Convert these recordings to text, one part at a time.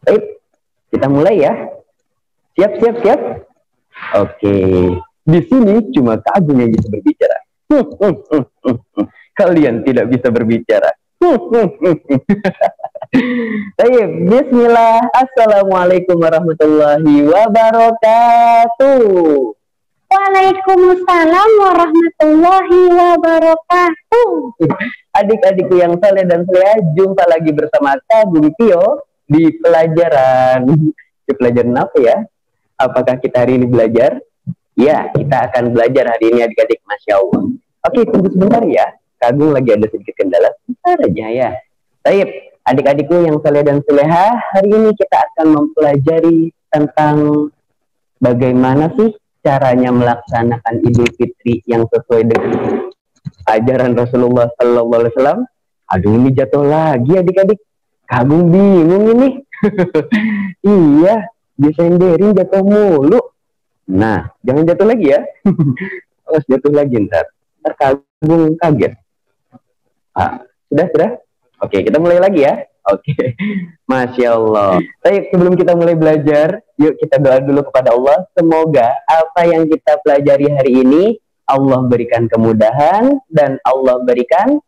Baik, kita mulai ya. Siap, siap, siap. Oke, di sini cuma Kak Agung yang bisa berbicara. Kalian tidak bisa berbicara. Baik, bismillah. Assalamualaikum warahmatullahi wabarakatuh. Waalaikumsalam warahmatullahi wabarakatuh. Adik-adikku yang saleh dan salehah, jumpa lagi bersama Kak Agung Tio di pelajaran. Di pelajaran apa ya? Apakah kita hari ini belajar? Ya, kita akan belajar hari ini adik-adik, Masya Allah. Oke, tunggu sebentar ya. Kak Agung lagi ada sedikit kendala. Sebentar aja ya. Baik, adik-adikku yang saleh dan salehah, hari ini kita akan mempelajari tentang bagaimana sih caranya melaksanakan Idul Fitri yang sesuai dengan ajaran Rasulullah Sallallahu Alaihi Wasallam. Aduh, ini jatuh lagi adik-adik. Kak Agung bingung ini. Iya, disenderin jatuh mulu. Nah, jangan jatuh lagi ya. Harus jatuh lagi ntar Kak Agung kaget. Sudah? Oke, kita mulai lagi ya. Oke, Masya Allah. Baik, sebelum kita mulai belajar, yuk kita doa dulu kepada Allah. Semoga apa yang kita pelajari hari ini, Allah berikan kemudahan dan Allah berikan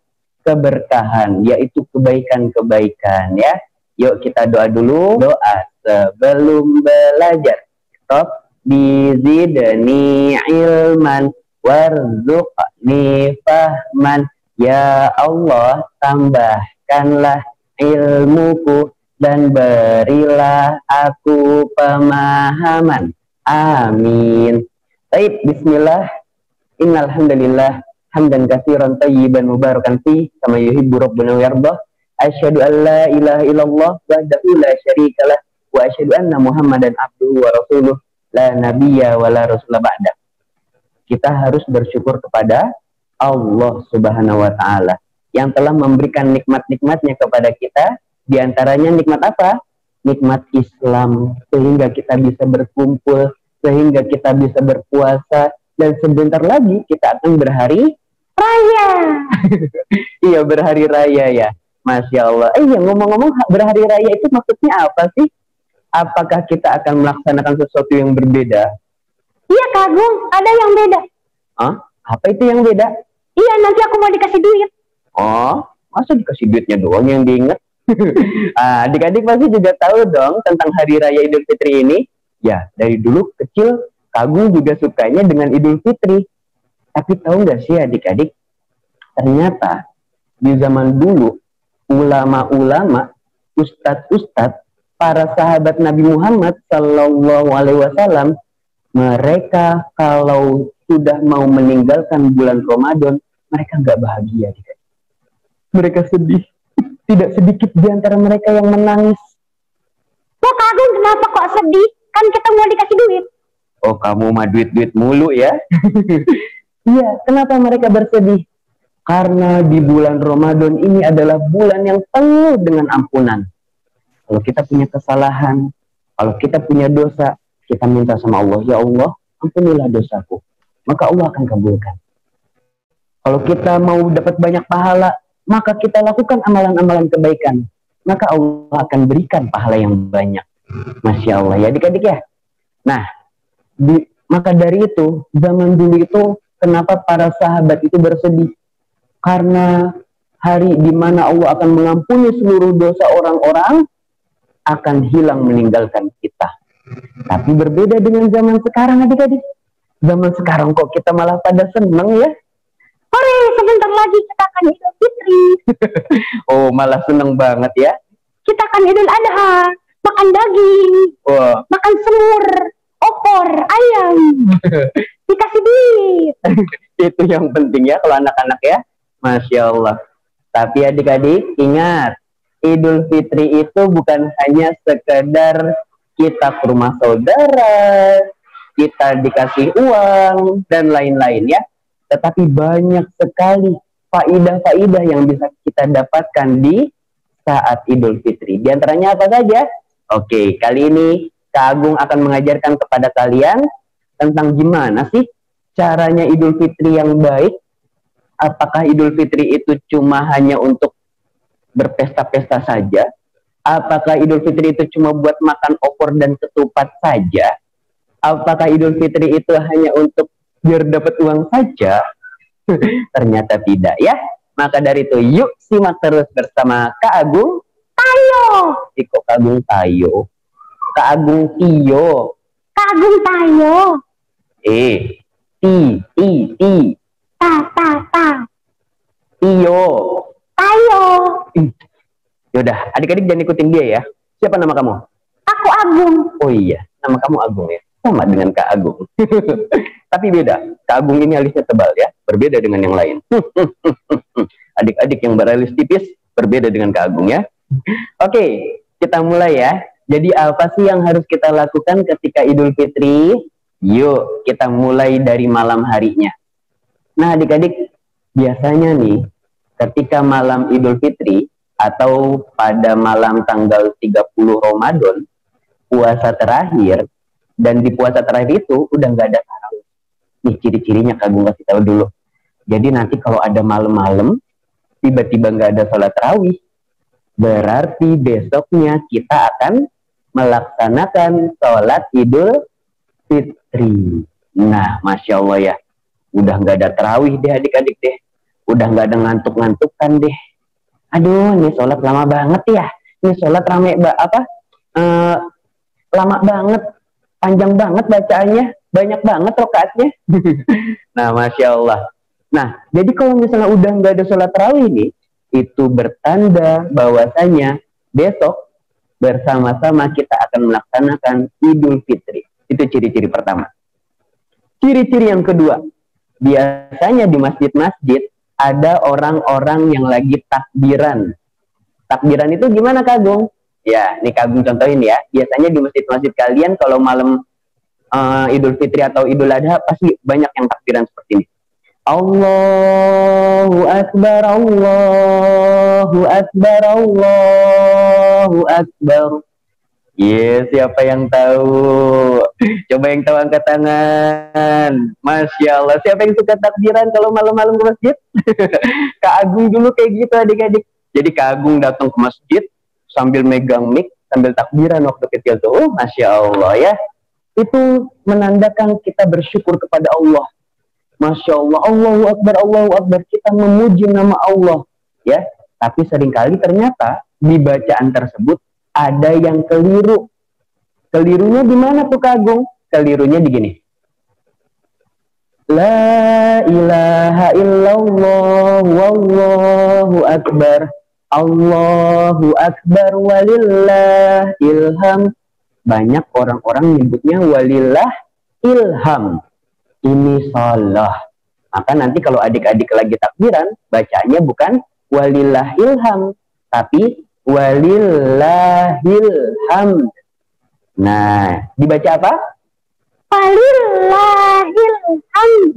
keberkahan, yaitu kebaikan-kebaikan ya. Yuk kita doa dulu. Doa sebelum belajar. Rabbi zidni ilman warzuqni fahman. Ya Allah, tambahkanlah ilmuku dan berilah aku pemahaman. Amin. Baik, bismillah. Innalhamdulillah hamdan katsiran thayyiban mubarakan fi kama yuhibbu rabbuna wa yardah. Asyhadu an la ilaha illallah wahdahu la syarikalah wa asyhadu anna Muhammadan abduhu wa rasuluh la nabiyya wa la rasula ba'da. Kita harus bersyukur kepada Allah Subhanahu wa taala yang telah memberikan nikmat-nikmatnya kepada kita. Di antaranya nikmat apa? Nikmat Islam, sehingga kita bisa berkumpul, sehingga kita bisa berpuasa, dan sebentar lagi kita akan berhari raya. Iya, berhari raya ya. Masya Allah. Iya, ngomong-ngomong, berhari raya itu maksudnya apa sih? Apakah kita akan melaksanakan sesuatu yang berbeda? Iya Kak Agung, ada yang beda. Apa itu yang beda? Iya, nanti aku mau dikasih duit. Oh, masa dikasih duitnya doang yang diingat? Adik-adik pasti juga tahu dong tentang Hari Raya Idul Fitri ini. Ya, dari dulu kecil Kak Agung juga sukanya dengan Idul Fitri. Tapi tahu nggak sih adik-adik, ternyata di zaman dulu ulama-ulama, ustadz-ustadz, para sahabat Nabi Muhammad Sallallahu Alaihi Wasallam, mereka kalau sudah mau meninggalkan bulan Ramadan, mereka nggak bahagia. Mereka sedih. Tidak sedikit di antara mereka yang menangis. Kok Kak Agung kenapa kok sedih? Kan kita mau dikasih duit. Oh, kamu mah duit-duit mulu ya? Iya, kenapa mereka bersedih? Karena di bulan Ramadan ini adalah bulan yang penuh dengan ampunan. Kalau kita punya kesalahan, kalau kita punya dosa, kita minta sama Allah, ya Allah, ampunilah dosaku. Maka Allah akan kabulkan. Kalau kita mau dapat banyak pahala, maka kita lakukan amalan-amalan kebaikan. Maka Allah akan berikan pahala yang banyak. Masya Allah ya adik-adik ya. Nah, maka dari itu, zaman dulu itu, kenapa para sahabat itu bersedih? Karena hari di mana Allah akan mengampuni seluruh dosa orang-orang, akan hilang meninggalkan kita. Tapi berbeda dengan zaman sekarang adik-adik. Zaman sekarang kok kita malah pada seneng ya. Hore, sebentar lagi kita akan Idul Fitri. Oh, malah seneng banget ya. Kita akan Idul Adha, makan daging, makan semur, opor, ayam, dikasih duit. Itu yang penting ya kalau anak-anak ya. Masya Allah. Tapi adik-adik ingat, Idul Fitri itu bukan hanya sekedar kita ke rumah saudara, kita dikasih uang, dan lain-lain ya. Tetapi banyak sekali faidah-faidah yang bisa kita dapatkan di saat Idul Fitri. Di antaranya apa saja? Oke, kali ini Kak Agung akan mengajarkan kepada kalian tentang gimana sih caranya Idul Fitri yang baik. Apakah Idul Fitri itu cuma hanya untuk berpesta-pesta saja? Apakah Idul Fitri itu cuma buat makan opor dan ketupat saja? Apakah Idul Fitri itu hanya untuk biar dapat uang saja? Ternyata tidak ya. Maka dari itu yuk simak terus bersama Kak Agung Tayo. Kak Agung Tayo. Kak Agung Tio. Kak Agung Tayo. Ti. Ta. Tio. Tayo. Yaudah, adik-adik jangan ikutin dia ya. Siapa nama kamu? Aku Agung. Oh iya, nama kamu Agung ya. Sama dengan Kak Agung. Tapi beda. Kak Agung ini alisnya tebal ya. Berbeda dengan yang lain. Adik-adik yang beralis tipis berbeda dengan Kak Agung ya. Oke, kita mulai ya. Jadi apa sih yang harus kita lakukan ketika Idul Fitri? Yuk, kita mulai dari malam harinya. Nah, adik-adik, biasanya nih, ketika malam Idul Fitri, atau pada malam tanggal 30 Ramadan, puasa terakhir, dan di puasa terakhir itu udah nggak ada tarawih. Nih ciri-cirinya Kak Agung kasih tahu dulu. Jadi nanti kalau ada malam-malam, tiba-tiba nggak ada sholat tarawih, berarti besoknya kita akan melaksanakan sholat Idul Fitri. Nah, Masya Allah ya, udah nggak ada tarawih deh adik-adik deh. Udah nggak ada ngantuk-ngantukan deh. Aduh, ini sholat lama banget ya. Ini sholat lama banget, panjang banget bacaannya, banyak banget rokaatnya. Nah, Masya Allah. Nah, jadi kalau misalnya udah nggak ada sholat tarawih ini, itu bertanda bahwasanya besok bersama-sama kita akan melaksanakan Idul Fitri. Itu ciri-ciri pertama. Ciri-ciri yang kedua, biasanya di masjid-masjid ada orang-orang yang lagi takbiran. Takbiran itu gimana Kak Agung? Ya, nih Kak Agung contohin ya. Biasanya di masjid-masjid kalian kalau malam Idul Fitri atau Idul Adha pasti banyak yang takbiran seperti ini. Allahu Akbar, Allahu Akbar, Allahu Akbar. Yes, siapa yang tahu? Coba yang tahu angkat tangan. Masya Allah, siapa yang suka takbiran kalau malam-malam ke masjid? Kak Agung dulu kayak gitu adik-adik. Jadi Kak Agung datang ke masjid sambil megang mic, sambil takbiran waktu kecil tuh. Oh, Masya Allah ya. Itu menandakan kita bersyukur kepada Allah. Masya Allah, Allahu Akbar, kita memuji nama Allah. Ya, tapi seringkali ternyata di bacaan tersebut ada yang keliru. Kelirunya di mana tuh Kak Agung? Kelirunya di gini. La ilaha illallah wallahu akbar. Allahu akbar walillah ilham. Banyak orang-orang nyebutnya walillah ilham. Ini salah. Maka nanti kalau adik-adik lagi takbiran, bacanya bukan walillah ilham, tapi walillahil hamd. Nah, dibaca apa? Walillahil hamd.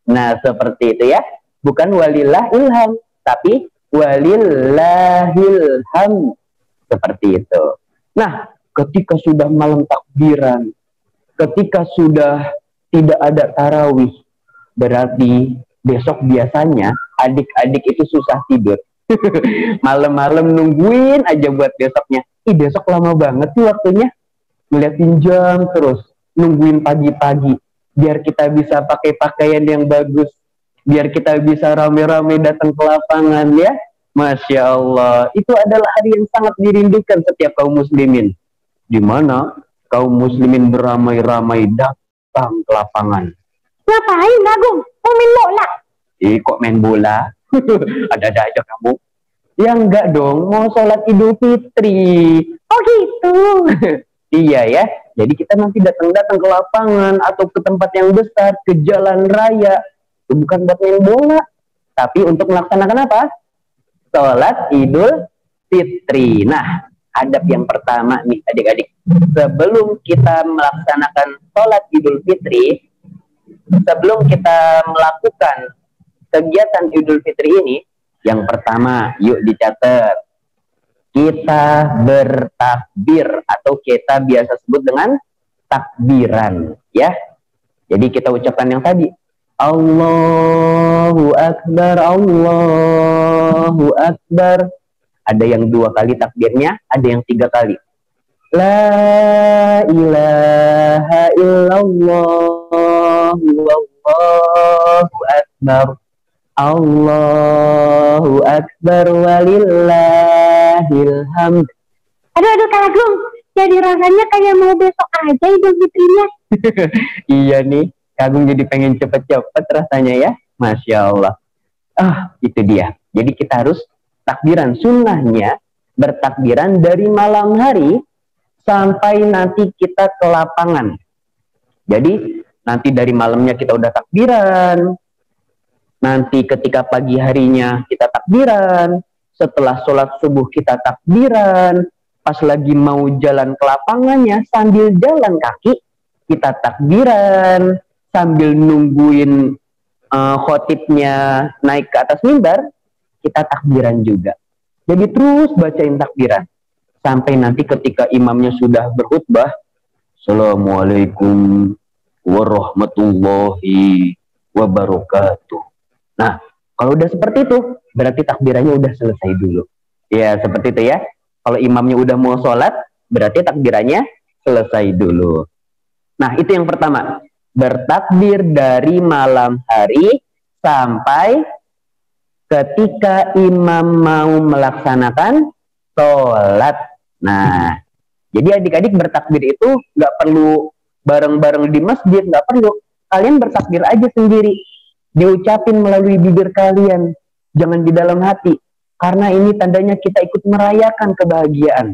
Nah, seperti itu ya. Bukan walillah ilham, tapi walillahil hamd. Seperti itu. Nah, ketika sudah malam takbiran, ketika sudah tidak ada tarawih, berarti besok biasanya adik-adik itu susah tidur. Malam-malam nungguin aja buat besoknya. Besok lama banget sih waktunya. Ngeliatin jam terus, nungguin pagi-pagi biar kita bisa pakai pakaian yang bagus, biar kita bisa rame-rame datang ke lapangan ya. Masya Allah, itu adalah hari yang sangat dirindukan setiap kaum muslimin, di mana kaum muslimin beramai-ramai datang ke lapangan. Ngapain Agung? Mau main bola? Kok main bola? Ada-ada aja kamu. Ya enggak dong, mau sholat Idul Fitri. Oh gitu. Iya ya, jadi kita nanti datang-datang ke lapangan atau ke tempat yang besar, ke jalan raya. Itu bukan buat main bola, tapi untuk melaksanakan apa? Sholat Idul Fitri. Nah, adab yang pertama nih adik-adik. Sebelum kita melaksanakan sholat Idul Fitri, sebelum kita melakukan kegiatan Idul Fitri ini, yang pertama, yuk dicatat. Kita bertakbir atau kita biasa sebut dengan takbiran, ya. Jadi kita ucapkan yang tadi, Allahu Akbar, Allahu Akbar, Ada yang 2 kali takbirnya, ada yang 3 kali. La ilaha illallah wallahu akbar. Allahu akbar walillahil hamd. Aduh Kak Agung, jadi rasanya kayak mau besok aja Idul Fitrinya. Iya nih, Kak Agung jadi pengen cepet-cepet rasanya ya. Masya Allah. Itu dia. Jadi kita harus takbiran, sunnahnya bertakbiran dari malam hari sampai nanti kita ke lapangan. Jadi nanti dari malamnya kita udah takbiran, nanti ketika pagi harinya kita takbiran, setelah sholat subuh kita takbiran, pas lagi mau jalan ke lapangannya sambil jalan kaki kita takbiran, sambil nungguin khotibnya naik ke atas mimbar kita takbiran juga. Jadi terus bacain takbiran sampai nanti ketika imamnya sudah berkhutbah, Assalamualaikum warahmatullahi wabarakatuh. Nah, kalau udah seperti itu, berarti takbirannya udah selesai dulu. Ya, seperti itu ya. Kalau imamnya udah mau sholat, berarti takbirannya selesai dulu. Nah, itu yang pertama. Bertakbir dari malam hari sampai ketika imam mau melaksanakan sholat. Nah, jadi adik-adik bertakbir itu nggak perlu bareng-bareng di masjid, nggak perlu. Kalian bertakbir aja sendiri, diucapin melalui bibir kalian, jangan di dalam hati, karena ini tandanya kita ikut merayakan kebahagiaan.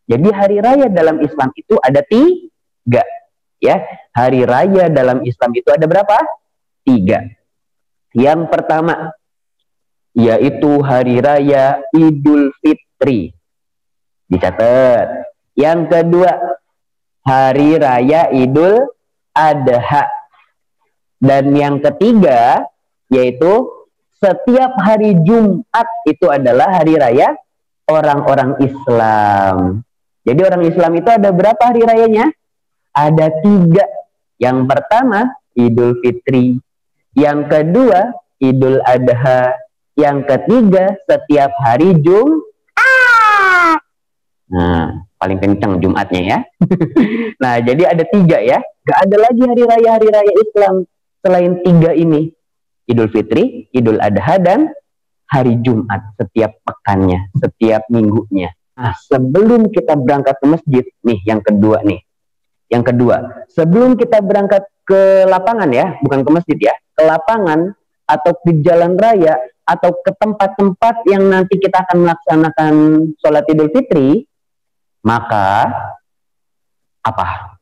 Jadi hari raya dalam Islam itu ada 3, ya. Hari raya dalam Islam itu ada berapa? 3. Yang pertama yaitu hari raya Idul Fitri. Dicatat. Yang kedua, hari raya Idul Adha. Dan yang ketiga, yaitu setiap hari Jumat itu adalah hari raya orang-orang Islam. Jadi orang Islam itu ada berapa hari rayanya? Ada 3. Yang pertama, Idul Fitri. Yang kedua, Idul Adha. Yang ketiga, setiap hari Jumat. Nah, paling kencang Jumatnya ya. Nah, jadi ada 3 ya. Gak ada lagi hari raya Islam selain 3 ini. Idul Fitri, Idul Adha, dan hari Jumat setiap pekannya, setiap minggunya. Nah, sebelum kita berangkat ke masjid, nih yang kedua nih. Yang kedua, sebelum kita berangkat ke lapangan ya, bukan ke masjid ya, ke lapangan atau ke jalan raya atau ke tempat-tempat yang nanti kita akan melaksanakan sholat Idul Fitri, maka apa?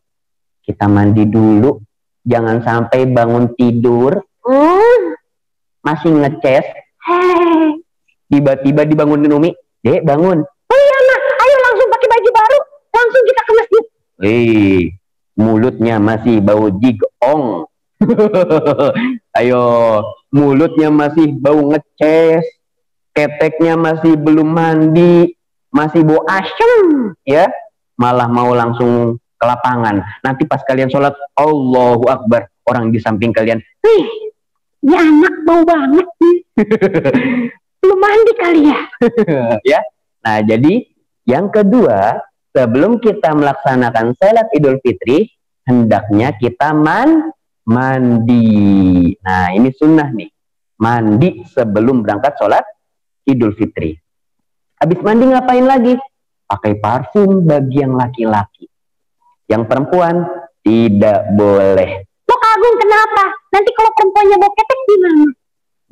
Kita mandi dulu, jangan sampai bangun tidur masih ngeces, tiba-tiba dibangunin Umi, Dek bangun. Oh iya Nak, ayo langsung pakai baju baru, langsung kita ke masjid. Mulutnya masih bau jigong. Ayo, mulutnya masih bau ngeces, keteknya masih belum mandi, masih bau asem, ya, malah mau langsung ke lapangan. Nanti pas kalian sholat, Allahu Akbar, orang di samping kalian, ini anak bau banget nih. Belum mandi kali ya. Ya. Nah, jadi yang kedua, sebelum kita melaksanakan sholat Idul Fitri, hendaknya kita mandi. Nah, ini sunnah nih. Mandi sebelum berangkat sholat Idul Fitri. Habis mandi ngapain lagi? Pakai parfum bagi yang laki-laki. Yang perempuan tidak boleh. Loh Kak Agung, kenapa? Nanti kalau perempuannya bau ketek gimana?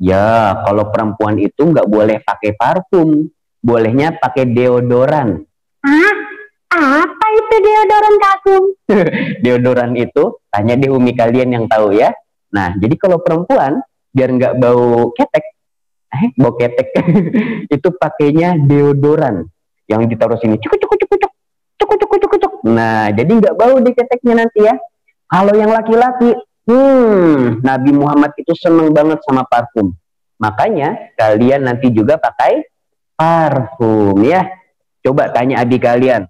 Ya, kalau perempuan itu nggak boleh pakai parfum. Bolehnya pakai deodoran. Apa itu deodoran Kak Agung? Deodoran itu, tanya deh Umi kalian yang tahu ya. Nah, jadi kalau perempuan, biar nggak bau ketek, bau ketek, itu pakainya deodoran. Yang ditaruh sini, cuk. Nah, jadi nggak bau di keteknya nanti ya. Kalau yang laki-laki, Nabi Muhammad itu seneng banget sama parfum. Makanya kalian nanti juga pakai parfum ya. Coba tanya adik kalian.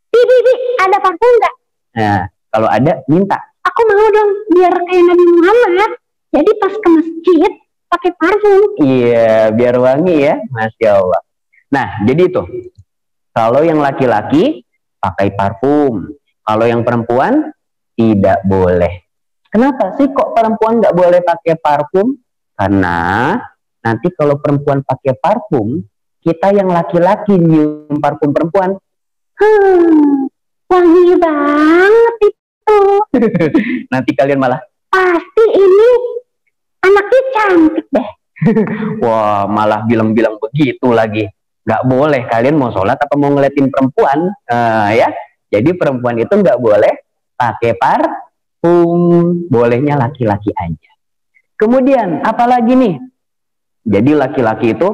Bibi, ada parfum nggak? Nah, kalau ada minta. Aku mau dong, biar kayak Nabi Muhammad. Jadi pas ke masjid pakai parfum. Iya, biar wangi ya, Masya Allah. Nah, jadi itu. Kalau yang laki-laki pakai parfum, kalau yang perempuan tidak boleh. Kenapa sih kok perempuan nggak boleh pakai parfum? Karena nanti kalau perempuan pakai parfum, kita yang laki-laki nyium parfum perempuan, wangi banget itu. nanti kalian malah, pasti ini anaknya cantik deh. wah malah bilang-bilang begitu lagi. Nggak boleh, kalian mau sholat apa mau ngeliatin perempuan, ya. Jadi perempuan itu nggak boleh pakai parfum, bolehnya laki-laki aja. Kemudian apalagi nih? Jadi laki-laki itu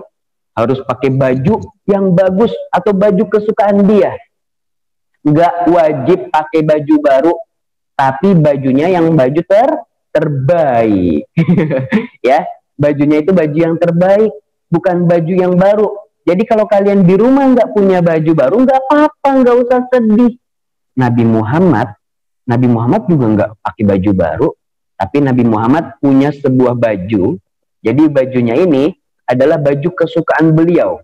harus pakai baju yang bagus atau baju kesukaan dia. Nggak wajib pakai baju baru, tapi bajunya yang baju terbaik. Ya, bajunya itu baju yang terbaik, bukan baju yang baru. Jadi kalau kalian di rumah nggak punya baju baru, nggak apa-apa, nggak usah sedih. Nabi Muhammad juga nggak pakai baju baru, tapi Nabi Muhammad punya sebuah baju. Jadi bajunya ini adalah baju kesukaan beliau.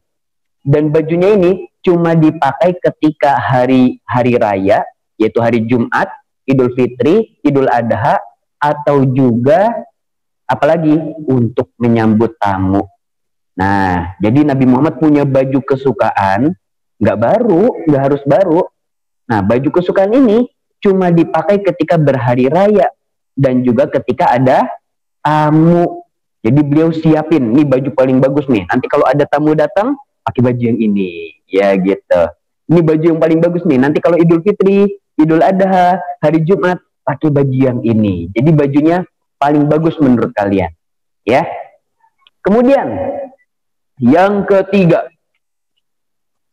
Dan bajunya ini cuma dipakai ketika hari raya, yaitu hari Jumat, Idul Fitri, Idul Adha, atau juga apalagi untuk menyambut tamu. Nah, jadi Nabi Muhammad punya baju kesukaan, nggak baru, nggak harus baru. Nah, baju kesukaan ini cuma dipakai ketika berhari raya dan juga ketika ada tamu. Jadi beliau siapin, nih baju paling bagus nih. Nanti kalau ada tamu datang, pakai baju yang ini, ya gitu. Ini baju yang paling bagus nih. Nanti kalau Idul Fitri, Idul Adha, hari Jumat, pakai baju yang ini. Jadi bajunya paling bagus menurut kalian, ya. Kemudian yang ketiga,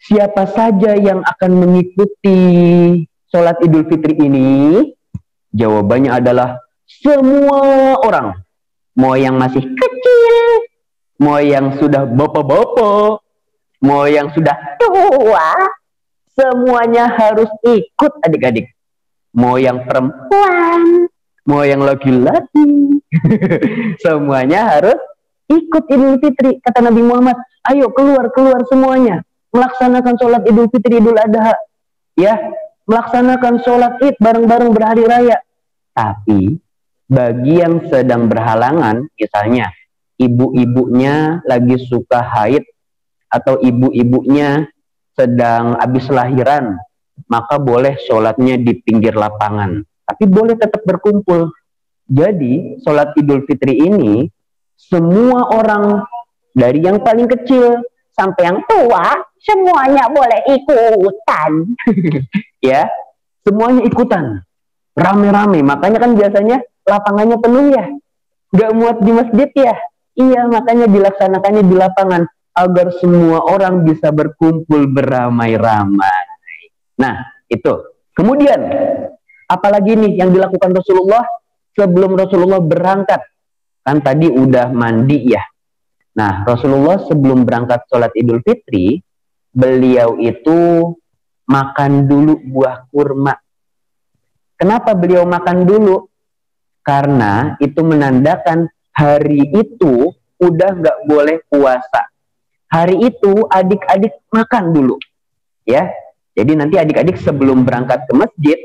siapa saja yang akan mengikuti sholat Idul Fitri ini? Jawabannya adalah semua orang. Mau yang masih kecil, mau yang sudah bapak-bapak, mau yang sudah tua, semuanya harus ikut adik-adik. Mau yang perempuan, mau yang laki-laki, semuanya harus ikut Idul Fitri. Kata Nabi Muhammad, ayo keluar semuanya, melaksanakan sholat Idul Fitri, Idul Adha, ya, melaksanakan sholat Id bareng-bareng berhari raya. Tapi bagi yang sedang berhalangan, misalnya ibu-ibunya lagi suka haid atau ibu-ibunya sedang habis lahiran, maka boleh sholatnya di pinggir lapangan. Tapi boleh tetap berkumpul. Jadi sholat Idul Fitri ini semua orang dari yang paling kecil sampai yang tua semuanya boleh ikutan. Ya, semuanya ikutan. Rame-rame. Makanya kan biasanya lapangannya penuh ya. Gak muat di masjid ya. Iya, makanya dilaksanakannya di lapangan agar semua orang bisa berkumpul beramai-ramai. Nah, itu. Kemudian apalagi nih yang dilakukan Rasulullah sebelum Rasulullah berangkat? Kan tadi udah mandi ya. Nah, Rasulullah sebelum berangkat sholat Idul Fitri, beliau itu makan dulu buah kurma. Kenapa beliau makan dulu? Karena itu menandakan hari itu udah nggak boleh puasa. Hari itu adik-adik makan dulu. Ya, jadi nanti adik-adik sebelum berangkat ke masjid,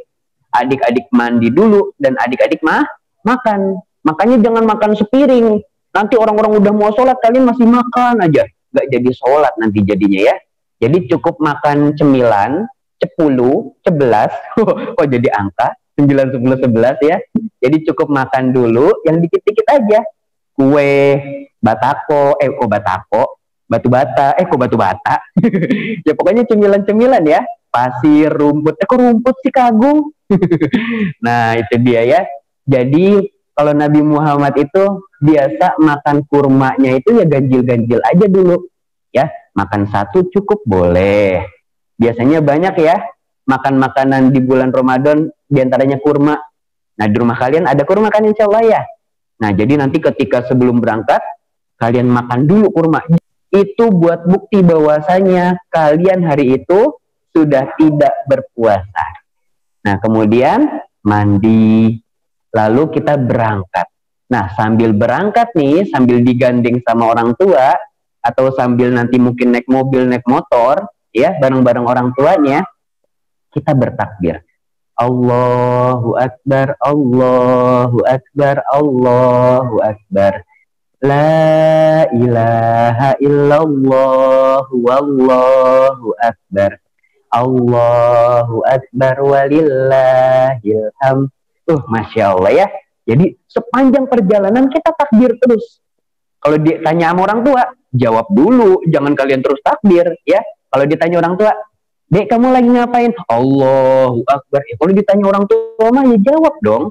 adik-adik mandi dulu dan adik-adik makan. Makanya jangan makan sepiring. Nanti orang-orang udah mau sholat, kalian masih makan aja. Nggak jadi sholat nanti jadinya ya. Jadi cukup makan cemilan, 10, 11, kok jadi angka, 9, 10, 11 ya. Jadi cukup makan dulu, yang dikit-dikit aja. Kue, batako, batu bata. Ya pokoknya cemilan-cemilan ya. Pasir, rumput, kok rumput sih Kagung? Nah itu dia ya. Jadi kalau Nabi Muhammad itu biasa makan kurmanya itu ya ganjil-ganjil aja dulu. Ya, makan satu cukup boleh. Biasanya banyak ya makan makanan di bulan Ramadan, diantaranya kurma. Nah di rumah kalian ada kurma kan insya Allah ya. Nah jadi nanti ketika sebelum berangkat kalian makan dulu kurma. Itu buat bukti bahwasanya kalian hari itu sudah tidak berpuasa. Nah kemudian mandi, lalu kita berangkat. Nah sambil berangkat nih, sambil digandeng sama orang tua, atau sambil nanti mungkin naik mobil, naik motor, ya, bareng-bareng orang tuanya, kita bertakbir. Allahu Akbar, Allahu Akbar, Allahu Akbar. La ilaha illallah, wallahu akbar. Allahu Akbar walillahil hamd. Masya Allah ya. Jadi sepanjang perjalanan kita takbir terus. Kalau ditanya sama orang tua, jawab dulu, jangan kalian terus takbir ya. Kalau ditanya orang tua, Dek kamu lagi ngapain? Allahu Akbar. Kalau ditanya orang tua mah ya jawab dong.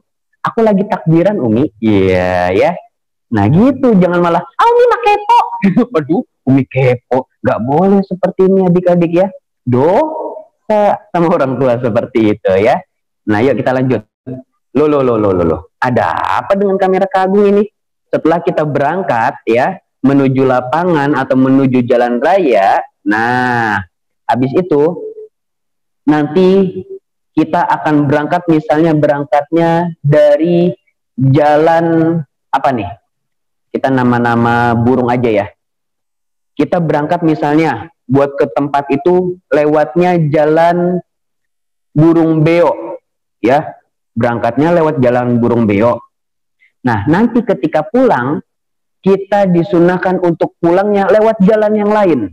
Aku lagi takbiran Umi. Iya ya. Nah gitu, jangan malah, Umi mah kepo. Aduh, Umi kepo. Gak boleh seperti ini adik-adik ya. Dosa sama orang tua seperti itu ya. Nah yuk kita lanjut. Loh. Ada apa dengan kamera kagum ini? Setelah kita berangkat ya, menuju lapangan atau menuju jalan raya. Nah, habis itu, nanti kita akan berangkat, misalnya berangkatnya dari jalan, apa nih? Kita nama-nama burung aja ya. Kita berangkat misalnya buat ke tempat itu lewatnya jalan burung beo ya. Berangkatnya lewat jalan burung beo. Nah, nanti ketika pulang kita disunahkan untuk pulangnya lewat jalan yang lain.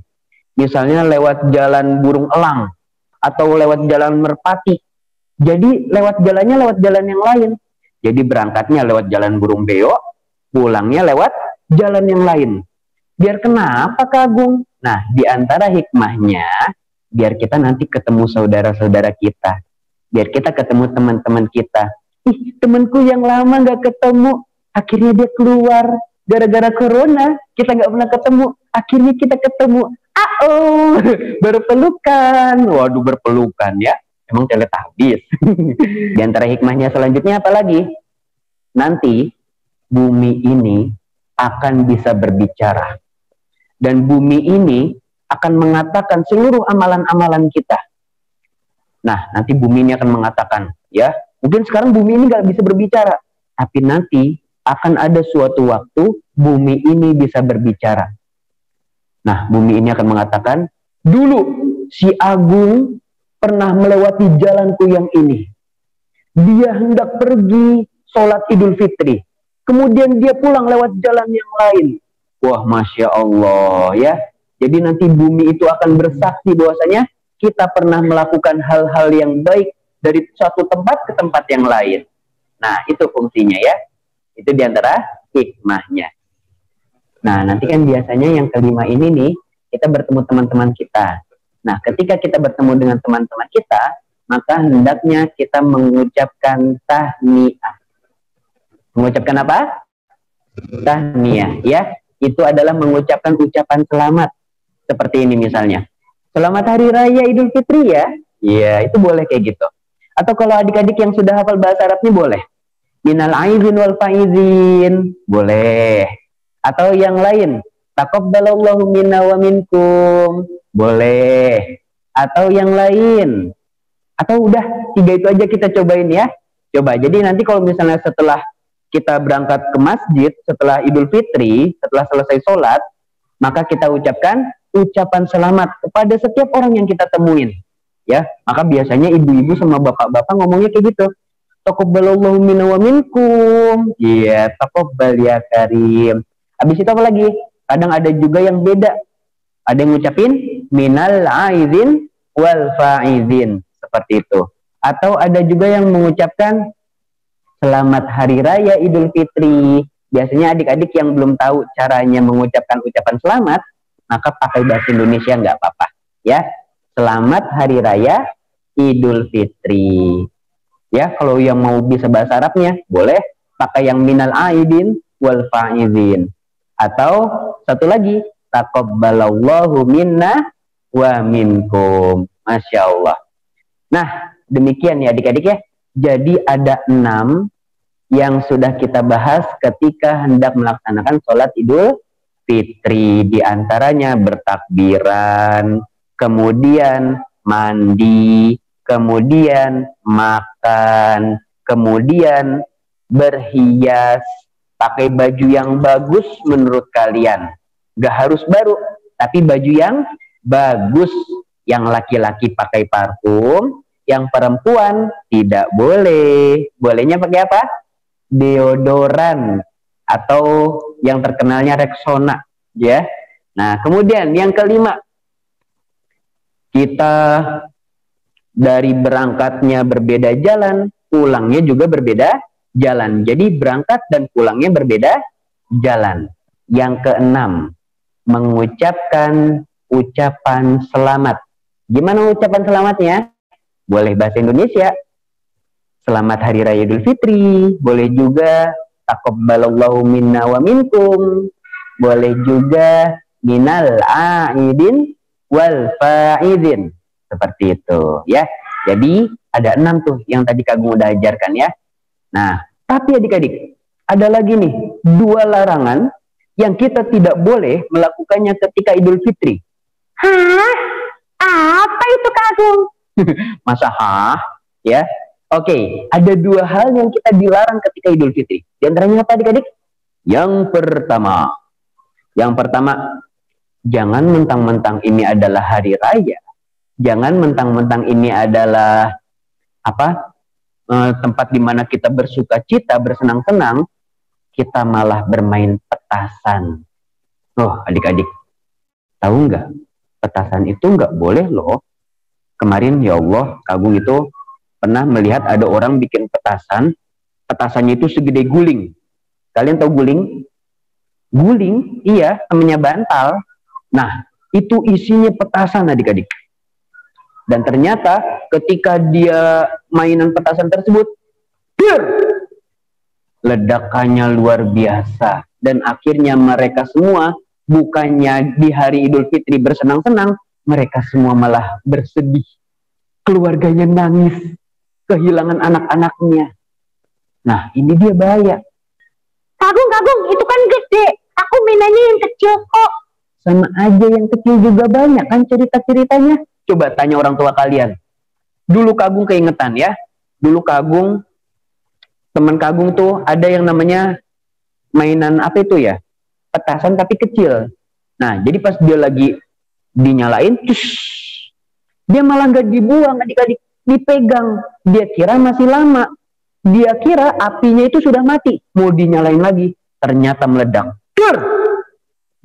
Misalnya lewat jalan burung elang atau lewat jalan merpati. Jadi lewat jalannya lewat jalan yang lain. Jadi berangkatnya lewat jalan burung beo, pulangnya lewat jalan yang lain. Biar kenapa Kagum? Nah, di antara hikmahnya, biar kita nanti ketemu saudara-saudara kita. Biar kita ketemu teman-teman kita. Ih, temanku yang lama gak ketemu, akhirnya dia keluar. Gara-gara corona, kita gak pernah ketemu. Akhirnya kita ketemu. Berpelukan. Waduh, berpelukan ya. Emang teletabis. Di antara hikmahnya selanjutnya apa lagi? Nanti bumi ini akan bisa berbicara. Dan bumi ini akan mengatakan seluruh amalan-amalan kita. Nah, nanti bumi ini akan mengatakan, ya, mungkin sekarang bumi ini nggak bisa berbicara, tapi nanti akan ada suatu waktu bumi ini bisa berbicara. Nah, bumi ini akan mengatakan, dulu si Agung pernah melewati jalanku yang ini. Dia hendak pergi sholat Idul Fitri. Kemudian dia pulang lewat jalan yang lain. Wah, Masya Allah ya. Jadi nanti bumi itu akan bersaksi bahwasanya kita pernah melakukan hal-hal yang baik dari suatu tempat ke tempat yang lain. Nah, itu fungsinya ya. Itu diantara hikmahnya. Nah, nanti kan biasanya yang kelima ini nih, kita bertemu teman-teman kita. Nah, ketika kita bertemu dengan teman-teman kita, maka hendaknya kita mengucapkan tahniah. Mengucapkan apa? Tahniah, ya. Itu adalah mengucapkan ucapan selamat. Seperti ini misalnya. Selamat Hari Raya Idul Fitri ya. Iya, itu boleh kayak gitu. Atau kalau adik-adik yang sudah hafal bahasa Arabnya boleh. Minal aizin wal faizin. Boleh. Atau yang lain. Taqabbalallahu minna wa minkum. Boleh. Atau yang lain. Atau udah, 3 itu aja kita cobain ya. Coba, jadi nanti kalau misalnya setelah kita berangkat ke masjid, setelah Idul Fitri, setelah selesai sholat, maka kita ucapkan ucapan selamat kepada setiap orang yang kita temuin. Ya, maka biasanya ibu-ibu sama bapak-bapak ngomongnya kayak gitu. Taqabbalallahu minna wa minkum. Iya, taqabbal ya karim. Habis itu apa lagi? Kadang ada juga yang beda. Ada yang ngucapin minal aizin wal faizin. Seperti itu. Atau ada juga yang mengucapkan Selamat Hari Raya Idul Fitri. Biasanya adik-adik yang belum tahu caranya mengucapkan ucapan selamat, maka pakai bahasa Indonesia nggak apa-apa. Ya, Selamat Hari Raya Idul Fitri. Ya, kalau yang mau bisa bahasa Arabnya, boleh pakai yang minal aidin wal faizin. Atau satu lagi, taqabbalallahu minna wa minkum. Masya Allah. Nah, demikian ya adik-adik ya. Jadi ada 6 yang sudah kita bahas ketika hendak melaksanakan sholat Idul Fitri. Di antaranya bertakbiran, kemudian mandi, kemudian makan, kemudian berhias, pakai baju yang bagus menurut kalian. Nggak harus baru, tapi baju yang bagus. Yang laki-laki pakai parfum, yang perempuan tidak boleh. Bolehnya pakai apa? Deodoran atau yang terkenalnya Rexona, ya. Nah, kemudian yang kelima, kita dari berangkatnya berbeda jalan, pulangnya juga berbeda jalan. Jadi berangkat dan pulangnya berbeda jalan. Yang keenam, mengucapkan ucapan selamat. Gimana ucapan selamatnya? Boleh bahasa Indonesia, selamat Hari Raya Idul Fitri. Boleh juga taqabbalallahu minna wa minkum. Boleh juga minal aidin wal faidin. Seperti itu, ya. Jadi ada 6 tuh yang tadi Kagum udah ajarkan, ya. Nah, tapi adik-adik, ada lagi nih 2 larangan yang kita tidak boleh melakukannya ketika Idul Fitri. Hah? Apa itu Kagum? Masa ya? Oke, ada 2 hal yang kita dilarang ketika Idul Fitri. Di antaranya apa adik-adik? Yang pertama, jangan mentang-mentang ini adalah hari raya. Jangan mentang-mentang ini adalah tempat di mana kita bersuka cita, bersenang-senang, kita malah bermain petasan. Oh, adik-adik, tahu nggak? Petasan itu nggak boleh loh. Kemarin ya Allah, Kagum itu pernah melihat ada orang bikin petasan. Petasannya itu segede guling. Kalian tahu guling? Guling, iya, namanya bantal. Nah, itu isinya petasan adik-adik. Dan ternyata ketika dia mainan petasan tersebut, ledakannya luar biasa. Dan akhirnya mereka semua, bukannya di hari Idul Fitri bersenang-senang, mereka semua malah bersedih. Keluarganya nangis, kehilangan anak-anaknya. Nah, ini dia bahaya. Kagum, itu kan gede. Aku mainannya yang kecil kok. Sama aja, yang kecil juga banyak kan cerita-ceritanya. Coba tanya orang tua kalian. Dulu Kagum keingetan ya. Dulu Kagum, teman Kagum tuh ada yang namanya mainan apa itu ya? Petasan tapi kecil. Nah, jadi pas dia lagi dinyalain, dia malah nggak dibuang adik-adik, dipegang. Dia kira masih lama. Dia kira apinya itu sudah mati. Mau dinyalain lagi, ternyata meledak.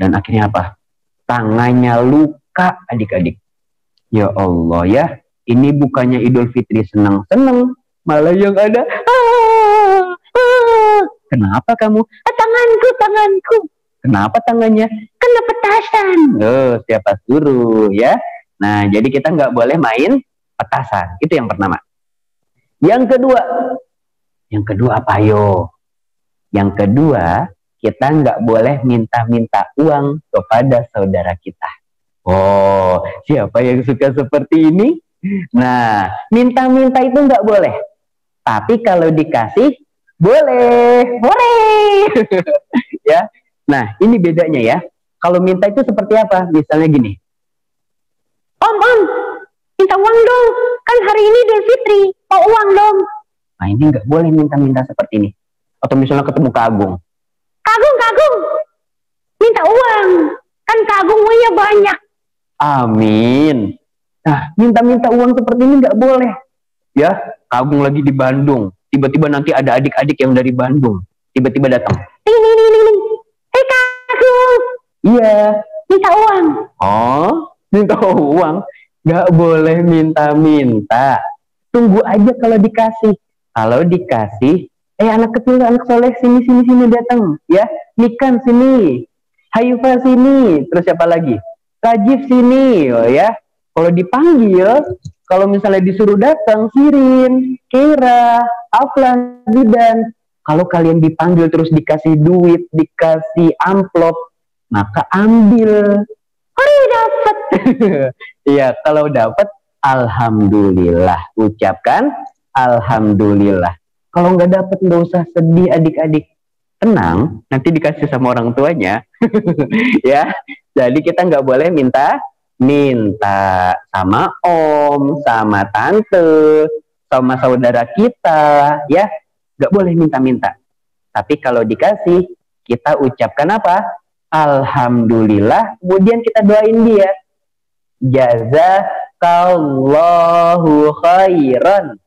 Dan akhirnya apa? Tangannya luka adik-adik. Ya Allah ya, ini bukannya Idul Fitri senang-senang, malah yang ada Kenapa kamu? Tanganku. Kenapa tangannya? Kena petasan. Oh, siapa suruh ya? Nah, jadi kita nggak boleh main petasan. Itu yang pertama. Yang kedua apa yo? Yang kedua, kita nggak boleh minta-minta uang kepada saudara kita. Oh, siapa yang suka seperti ini? Nah, minta-minta itu nggak boleh. Tapi kalau dikasih, boleh. Ya. Nah, ini bedanya ya. Kalau minta itu seperti apa? Misalnya gini. Om, minta uang dong. Kan hari ini Idul Fitri, mau uang dong. Nah, ini nggak boleh minta-minta seperti ini. Atau misalnya ketemu Kagum. Kagum, minta uang. Kan Kagum uangnya banyak. Amin. Nah, minta-minta uang seperti ini nggak boleh. Ya, Kagum lagi di Bandung. Tiba-tiba nanti ada adik-adik yang dari Bandung. Tiba-tiba datang. Hei Kagum. Iya. Minta uang. Oh, minta uang. Nggak boleh minta-minta. Tunggu aja kalau dikasih. Kalau dikasih, anak kecil, anak soleh, sini datang. Ya, Nikan sini. Hayufa sini. Terus siapa lagi? Kajif sini. Oh ya. Kalau dipanggil, kalau misalnya disuruh datang, Sirin, Kira, Aflan, Zidan. Kalau kalian dipanggil terus dikasih duit, dikasih amplop, maka ambil. Dapat. Iya, kalau dapat, alhamdulillah. Ucapkan alhamdulillah. Kalau nggak dapat, nggak usah sedih adik-adik. Tenang, nanti dikasih sama orang tuanya. Ya, jadi kita nggak boleh minta sama om, sama tante, sama saudara kita, ya, nggak boleh minta-minta. Tapi kalau dikasih, kita ucapkan apa? Alhamdulillah, kemudian kita doain dia. Jazakallahu khairan.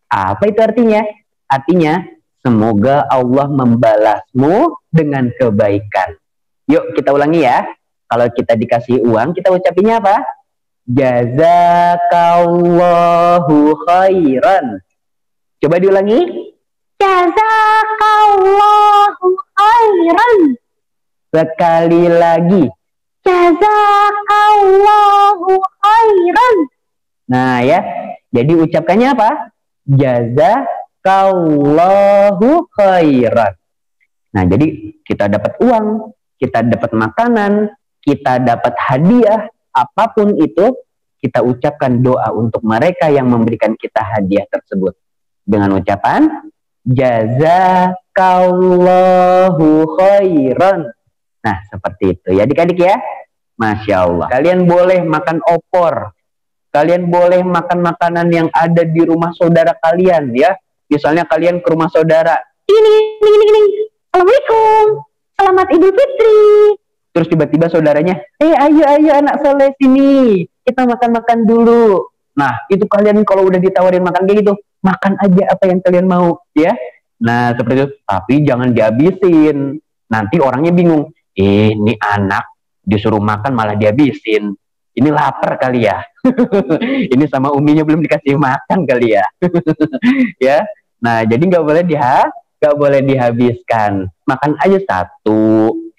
Apa itu artinya? Artinya, semoga Allah membalasmu dengan kebaikan. Yuk kita ulangi ya. Kalau kita dikasih uang, kita ucapinnya apa? Jazakallahu khairan. Coba diulangi. Jazakallahu khairan. Sekali lagi. Jazakallahu khairan. Nah ya, jadi ucapkannya apa? Jazakallahu khairan. Nah jadi kita dapat uang, kita dapat makanan, kita dapat hadiah, apapun itu, kita ucapkan doa untuk mereka yang memberikan kita hadiah tersebut. Dengan ucapan, Jazakallahu khairan. Nah, seperti itu ya adik-adik ya. Masya Allah. Kalian boleh makan opor. Kalian boleh makan makanan yang ada di rumah saudara kalian ya. Misalnya kalian ke rumah saudara. Ini. Assalamualaikum. Selamat Idul Fitri. Terus tiba-tiba saudaranya, ayo anak soleh sini. Kita makan-makan dulu. Nah, itu kalian kalau udah ditawarin makan kayak gitu, makan aja apa yang kalian mau ya. Nah, seperti itu. Tapi jangan dihabisin. Nanti orangnya bingung. Ini anak disuruh makan malah dihabisin. Ini lapar kali ya. Ini sama uminya belum dikasih makan kali ya. Ya. Nah, jadi nggak boleh dihabiskan. Makan aja 1,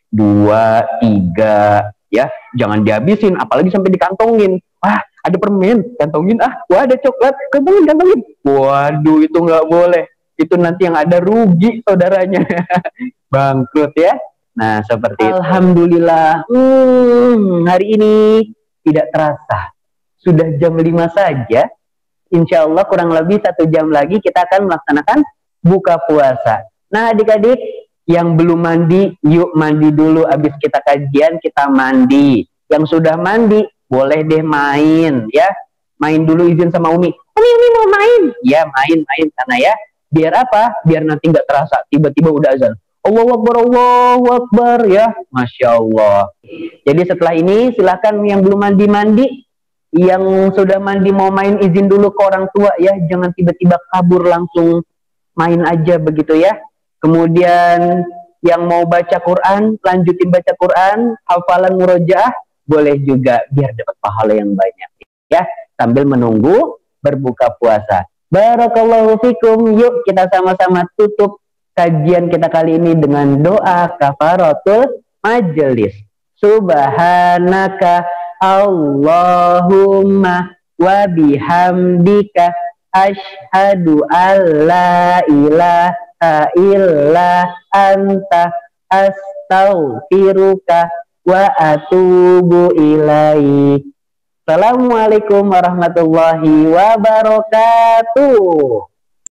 2, 3 ya. Jangan dihabisin, apalagi sampai dikantongin. Wah, ada permen, kantongin ah. Wah, ada coklat, kantongin. Waduh, itu nggak boleh. Itu nanti yang ada rugi saudaranya. Bangkrut ya. Nah, seperti itu. Alhamdulillah, hari ini tidak terasa. Sudah jam 5 saja. Insya Allah kurang lebih 1 jam lagi kita akan melaksanakan buka puasa. Nah, adik-adik yang belum mandi, yuk mandi dulu. Habis kita kajian, kita mandi. Yang sudah mandi, boleh deh main ya. Main dulu, izin sama Umi. Umi mau main. Ya, main sana ya. Biar apa? Biar nanti nggak terasa. Tiba-tiba udah azan. Allahu Akbar ya. Masya Allah. Jadi setelah ini silakan yang belum mandi, yang sudah mandi mau main izin dulu ke orang tua ya. Jangan tiba-tiba kabur langsung main aja begitu ya. Kemudian yang mau baca Quran, lanjutin baca Quran, hafalan murojaah, boleh juga biar dapat pahala yang banyak ya. Sambil menunggu berbuka puasa. Barakallahu fikum. Yuk kita sama-sama tutup kajian kita kali ini dengan doa kafaratul majelis. Subhanaka Allahumma wa bihamdika asyhadu alla ilaha illa anta astaghfiruka wa atubu ilaik. Assalamualaikum warahmatullahi wabarakatuh.